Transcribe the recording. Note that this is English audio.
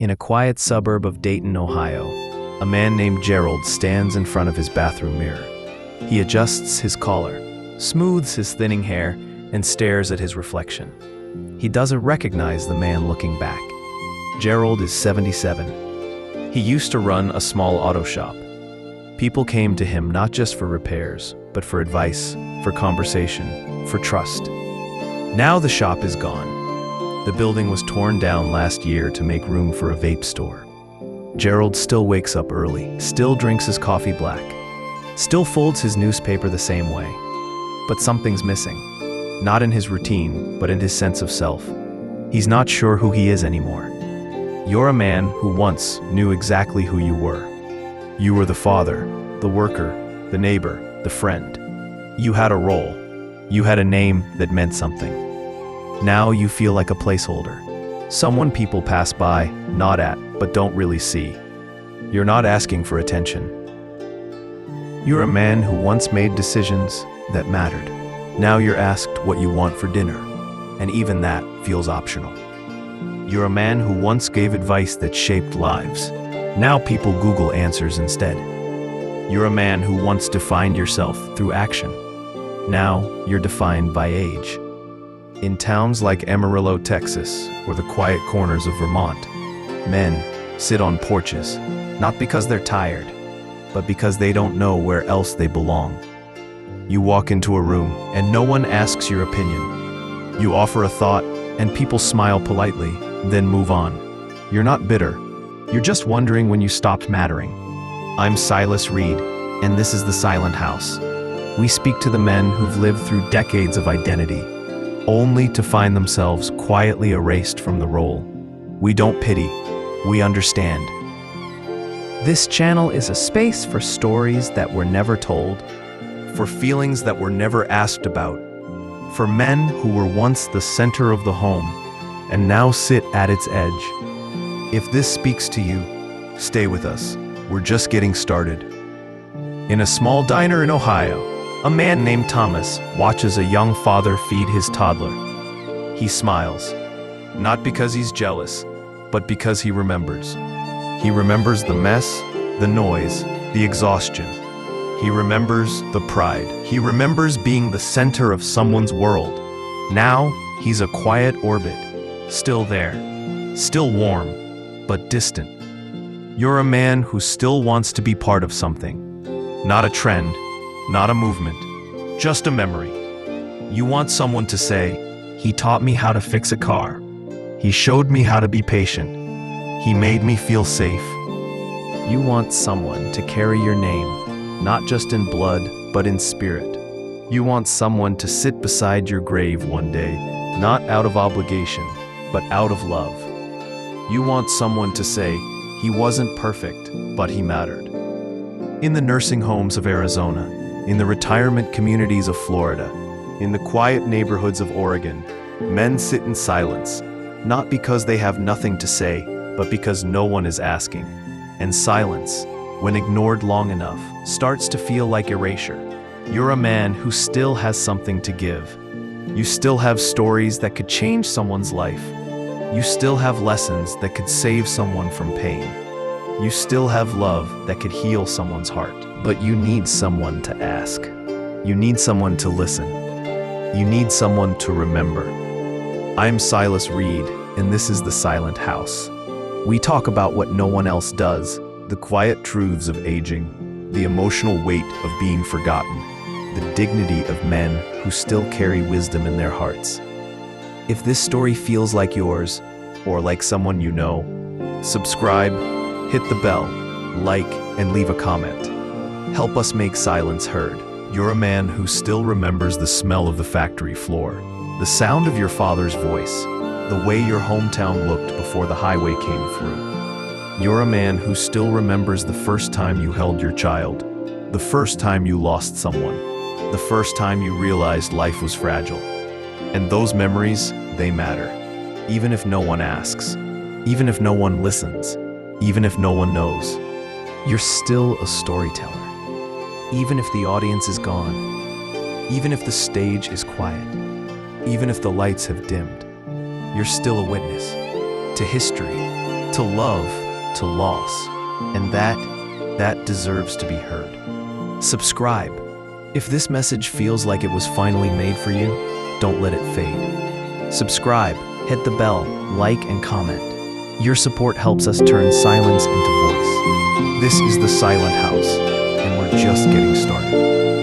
In a quiet suburb of Dayton, Ohio, a man named Gerald stands in front of his bathroom mirror. He adjusts his collar, smooths his thinning hair, and stares at his reflection. He doesn't recognize the man looking back. Gerald is 77. He used to run a small auto shop. People came to him not just for repairs, but for advice, for conversation, for trust. Now the shop is gone. The building was torn down last year to make room for a vape store. Gerald still wakes up early, still drinks his coffee black, still folds his newspaper the same way. But something's missing. Not in his routine, but in his sense of self. He's not sure who he is anymore. You're a man who once knew exactly who you were. You were the father, the worker, the neighbor, the friend. You had a role. You had a name that meant something. Now you feel like a placeholder. Someone people pass by, nod at, but don't really see. You're not asking for attention. You're a man who once made decisions that mattered. Now you're asked what you want for dinner, and even that feels optional. You're a man who once gave advice that shaped lives. Now people Google answers instead. You're a man who once defined yourself through action. Now you're defined by age. In towns like Amarillo, Texas, or the quiet corners of Vermont, men sit on porches, not because they're tired, but because they don't know where else they belong. You walk into a room and no one asks your opinion. You offer a thought and people smile politely, then move on. You're not bitter. You're just wondering when you stopped mattering. I'm Silas Reed, and this is The Silent House. We speak to the men who've lived through decades of identity, only to find themselves quietly erased from the role. We don't pity, we understand. This channel is a space for stories that were never told, for feelings that were never asked about, for men who were once the center of the home and now sit at its edge. If this speaks to you, stay with us. We're just getting started. In a small diner in Ohio, a man named Thomas watches a young father feed his toddler. He smiles, not because he's jealous, but because he remembers. He remembers the mess, the noise, the exhaustion. He remembers the pride. He remembers being the center of someone's world. Now, he's a quiet orbit, still there, still warm, but distant. You're a man who still wants to be part of something, not a trend, not a movement, just a memory. You want someone to say, "He taught me how to fix a car. He showed me how to be patient. He made me feel safe." You want someone to carry your name, not just in blood, but in spirit. You want someone to sit beside your grave one day, not out of obligation, but out of love. You want someone to say, "He wasn't perfect, but he mattered." In the nursing homes of Arizona, in the retirement communities of Florida, in the quiet neighborhoods of Oregon, men sit in silence, not because they have nothing to say, but because no one is asking. And silence, when ignored long enough, starts to feel like erasure. You're a man who still has something to give. You still have stories that could change someone's life. You still have lessons that could save someone from pain. You still have love that could heal someone's heart. But you need someone to ask. You need someone to listen. You need someone to remember. I'm Silas Reed, and this is The Silent House. We talk about what no one else does, the quiet truths of aging, the emotional weight of being forgotten, the dignity of men who still carry wisdom in their hearts. If this story feels like yours, or like someone you know, subscribe, hit the bell, like, and leave a comment. Help us make silence heard. You're a man who still remembers the smell of the factory floor, the sound of your father's voice, the way your hometown looked before the highway came through. You're a man who still remembers the first time you held your child, the first time you lost someone, the first time you realized life was fragile. And those memories, they matter. Even if no one asks, even if no one listens, even if no one knows, you're still a storyteller. Even if the audience is gone, even if the stage is quiet, even if the lights have dimmed, you're still a witness to history, to to love, to loss, and that deserves to be heard. Subscribe. If this message feels like it was finally made for you, don't let it fade. Subscribe, hit the bell, like, and comment. Your support helps us turn silence into voice. This is the Silent House, and we're just getting started.